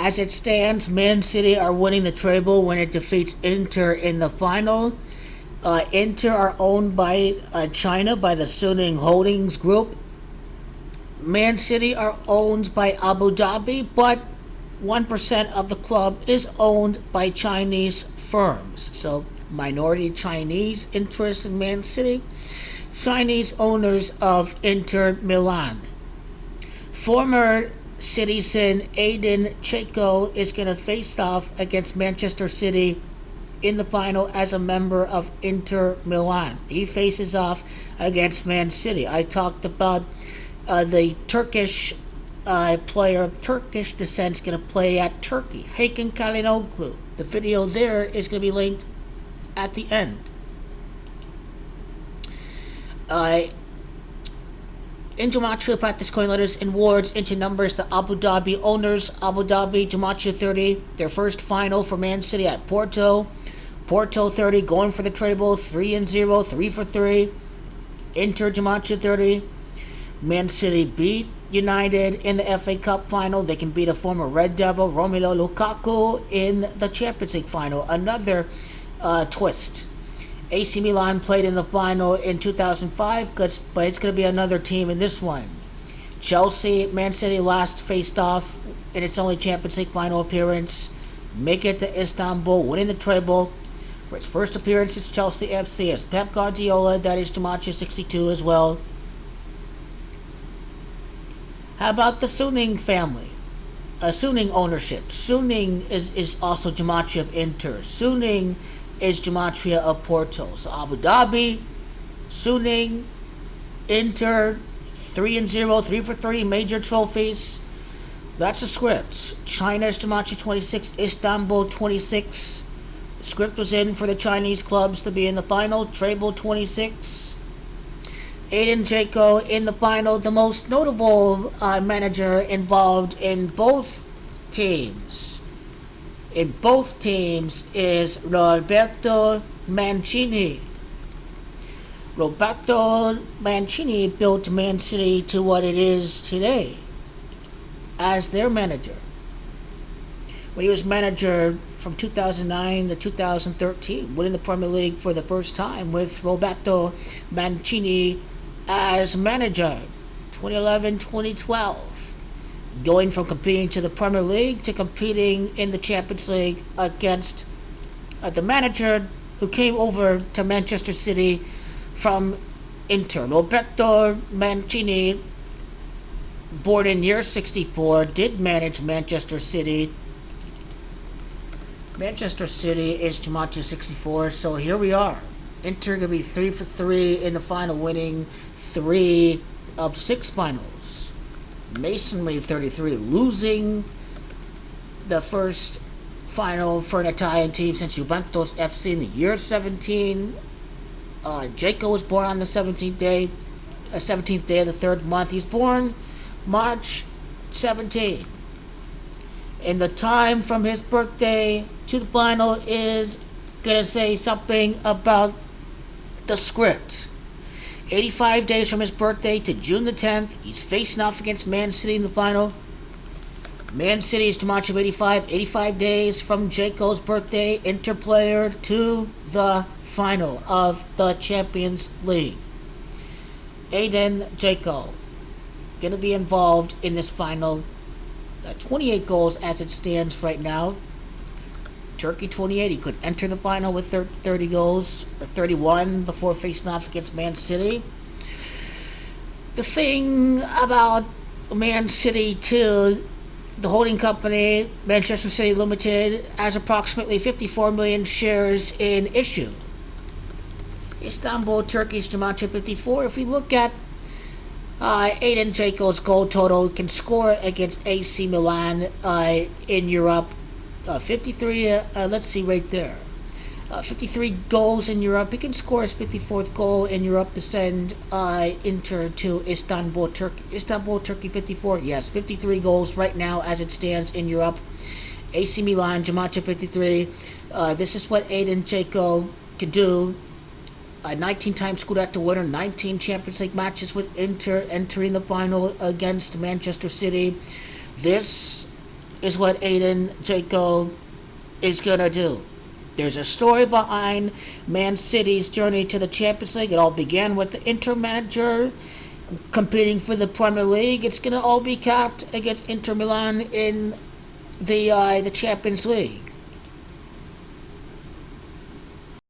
As it stands, Man City are winning the treble when it defeats Inter in the final. Inter are owned by China, by the Suning Holdings Group. Man City are owned by Abu Dhabi, but 1% of the club is owned by Chinese firms. So, minority Chinese interest in Man City, Chinese owners of Inter Milan. Former Cityzen Edin Dzeko is going to face off against Manchester City in the final as a member of Inter Milan. He faces off against Man City. I talked about the Turkish player of Turkish descent is going to play at Turkey, Hakan Çalhanoğlu. The video there is going to be linked at the end. In Gematria, practice coin letters and words into numbers. The Abu Dhabi owners, Abu Dhabi, Gematria 30, their first final for Man City at Porto. Porto 30, going for the treble, 3-0, 3 for 3. Inter Gematria 30. Man City beat United in the FA Cup final. They can beat a former Red Devil, Romelu Lukaku, in the Champions League final. Another twist. AC Milan played in the final in 2005, but it's going to be another team in this one. Chelsea, Man City last faced off in its only Champions League final appearance. Make it to Istanbul, winning the treble. For its first appearance, it's Chelsea FC as Pep Guardiola. That is Gematria 62 as well. How about the Suning family? Suning ownership. Suning is also Gematria of Inter. Suning is Gematria of Porto. So Abu Dhabi, Suning, Inter, 3-0, 3 for 3, major trophies. That's the script. China's Gematria 26, Istanbul 26. The script was in for the Chinese clubs to be in the final. Treble 26. Edin Dzeko in the final, the most notable manager involved in both teams. In both teams is Roberto Mancini. Roberto Mancini built Man City to what it is today as their manager. When he was manager from 2009 to 2013, winning the Premier League for the first time with Roberto Mancini as manager. 2011-2012. Going from competing to the Premier League to competing in the Champions League against the manager who came over to Manchester City from Inter. Roberto Mancini, born in year 64, did manage Manchester City. Manchester City is Gematria 64, so here we are. Inter going to be 3 for 3 in the final, winning 3 of 6 finals. Masonry 33, losing the first final for an Italian team since Juventus FC in the year 17. Dzeko was born on the 17th day of the 3rd month. He's born March 17. And the time from his birthday to the final is gonna say something about the script. 85 days from his birthday to June the 10th, he's facing off against Man City in the final. Man City is Gematria 85. 85 days from Dzeko's birthday, Inter player to the final of the Champions League. Edin Dzeko going to be involved in this final. 28 goals as it stands right now. Turkey 28. He could enter the final with 30 goals or 31 before facing off against Man City. The thing about Man City too, the holding company, Manchester City Limited, has approximately 54 million shares in issue. Istanbul, Turkey's Gematria 54. If we look at Edin Dzeko's goal total, he can score against AC Milan in Europe. 53, let's see right there. 53 goals in Europe. He can score his 54th goal in Europe to send Inter to Istanbul, Turkey. Istanbul, Turkey 54. Yes, 53 goals right now as it stands in Europe. AC Milan, Gematria 53. This is what Edin Dzeko could do. 19-time Scudetto winner, 19 Champions League matches with Inter, entering the final against Manchester City. This is what Edin Dzeko is going to do. There's a story behind Man City's journey to the Champions League. It all began with the Inter manager competing for the Premier League. It's going to all be capped against Inter Milan in the Champions League.